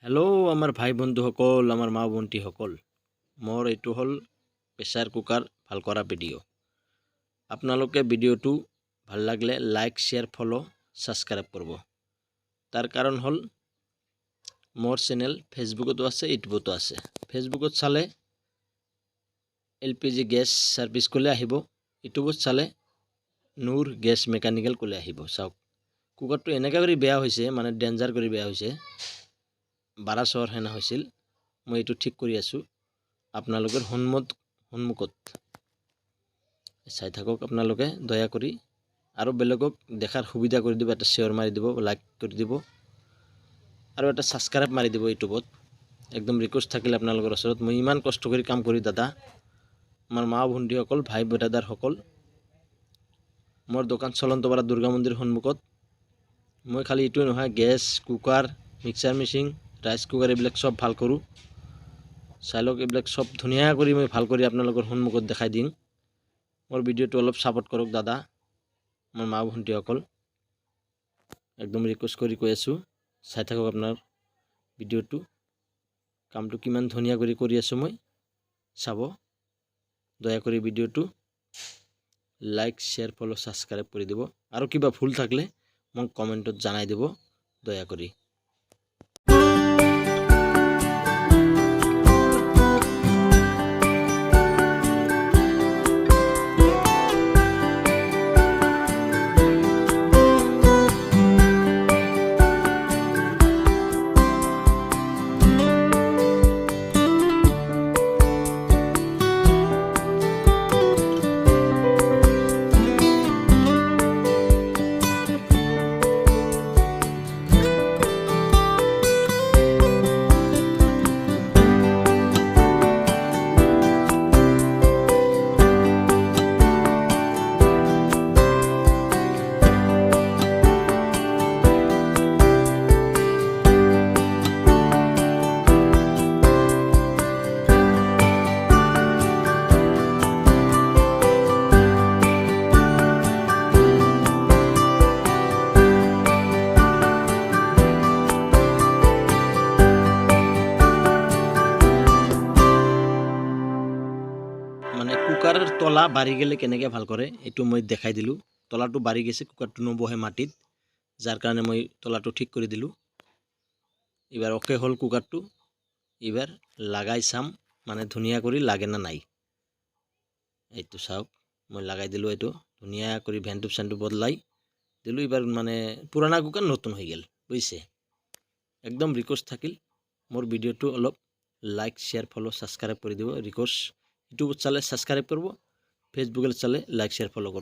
Hello' আমাৰ ভাই বন্ধুসকল, আমাৰ মা ভণ্টিসকল, মোৰ এইটো হ'ল প্ৰেছাৰ কুকাৰ ভাল কৰা ভিডিঅ'। আপোনালোকে ভিডিঅ'টো ভাল লাগিলে লাইক, শ্বেয়াৰ, ফ'ল', ছাবস্ক্ৰাইব কৰিব। তাৰ কাৰণ হ'ল মোৰ চেনেল ফেচবুকতো আছে, ইউটিউবতো আছে। ফেচবুকত চালে LPG গেছ ছাৰ্ভিচ ক'লে আহিব, ইউটিউবত চালে নূৰ গেছ মেকানিকেল ক'লে আহিব। চাওক, কুকাৰটো এনেকৈ কৰি বেয়া হৈছে, মানে ডেঞ্জাৰ কৰি বেয়া হৈছে। 12 চহৰ হেনা হৈছিল। মই এইটো ঠিক কৰি আছোঁ আপোনালোকৰ সন্মুখত চাই থাকক। আপোনালোকে দয়া কৰি আৰু বেলেগক দেখাৰ সুবিধা কৰি দিব। এটা শ্বেয়াৰ মাৰি দিব, লাইক কৰি দিব আৰু এটা ছাবস্ক্ৰাইব মাৰি দিব ইউটিউবত। একদম ৰিকুৱেষ্ট থাকিলে আপোনালোকৰ ওচৰত। মই ইমান কষ্ট কৰি কাম কৰি দাদা, আমাৰ মা ভণ্টিসকল, ভাই ব্ৰাদাৰসকল, মোৰ দোকান চলন্তপাৰা দুৰ্গা মন্দিৰ সন্মুখত। মই খালি এইটোৱে নহয়, gas, cooker, mixer machine, rice cooker এইবিলাক চব ভাল কৰোঁ। চাই লওক, এইবিলাক চব ধুনীয়া কৰি মই ভাল কৰি আপোনালোকৰ সন্মুখত দেখাই দিম। মোৰ ভিডিঅ'টো অলপ ছাপোৰ্ট কৰক দাদা, মোৰ মা ভণ্টিসকল, একদম ৰিকুৱেষ্ট কৰি কৈ আছোঁ। চাই থাকক আপোনাৰ ভিডিঅ'টো, কামটো কিমান ধুনীয়া কৰি আছোঁ মই। চাব, দয়া কৰি ভিডিঅ'টো লাইক, শ্বেয়াৰ, ফ'ল', ছাবস্ক্ৰাইব কৰি দিব। আৰু কিবা ভুল থাকিলে মোক কমেণ্টত জনাই দিব দয়া কৰি। মানে কুকাৰৰ তলা বাঢ়ি গ'লে কেনেকৈ ভাল কৰে এইটো মই দেখাই দিলোঁ। তলাটো বাঢ়ি গৈছে, কুকাৰটো নবহে মাটিত, যাৰ কাৰণে মই তলাটো ঠিক কৰি দিলোঁ। এইবাৰ অ'কে হ'ল কুকাৰটো। এইবাৰ লাগাই চাম, মানে ধুনীয়া কৰি লাগে না নাই। এইটো চাওক, মই লাগাই দিলোঁ। এইটো ধুনীয়া কৰি ভেণ্টুপ চেণ্টুপ বদলাই দিলোঁ। এইবাৰ মানে পুৰণা কুকাৰ নতুন হৈ গ'ল, বুজিছে। একদম ৰিকুৱেষ্ট থাকিল, মোৰ ভিডিঅ'টো অলপ লাইক, শ্বেয়াৰ, ফ'ল', ছাবস্ক্ৰাইব কৰি দিব। ৰিকুৱেষ্ট, ইউটিউবত চালে ছাবস্ক্ৰাইব কৰিব, ফেচবুকত চালে লাইক, শ্বেয়াৰ, ফ'ল' কৰিব।